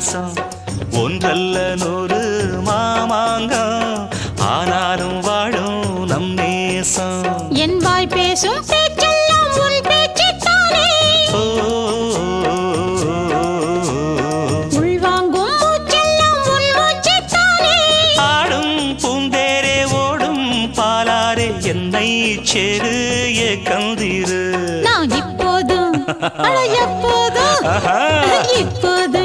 மாசம் ஒன்றல்ல நூறு மாமாங்கம் ஆனாலும் வாழும் நம் நேசம் என் வாய் பேசும் பேச்செல்லாம் உன் பேச்சுத்தானே உள்வாங்கும் மூச்செல்லாம் உன் மூச்சுத்தானே ஆடும் பூந்தேரே ஓடும் பாலாரே என்னை சேரு கந்திரு நான் இப்போதும் எப்போதும் இப்போதும்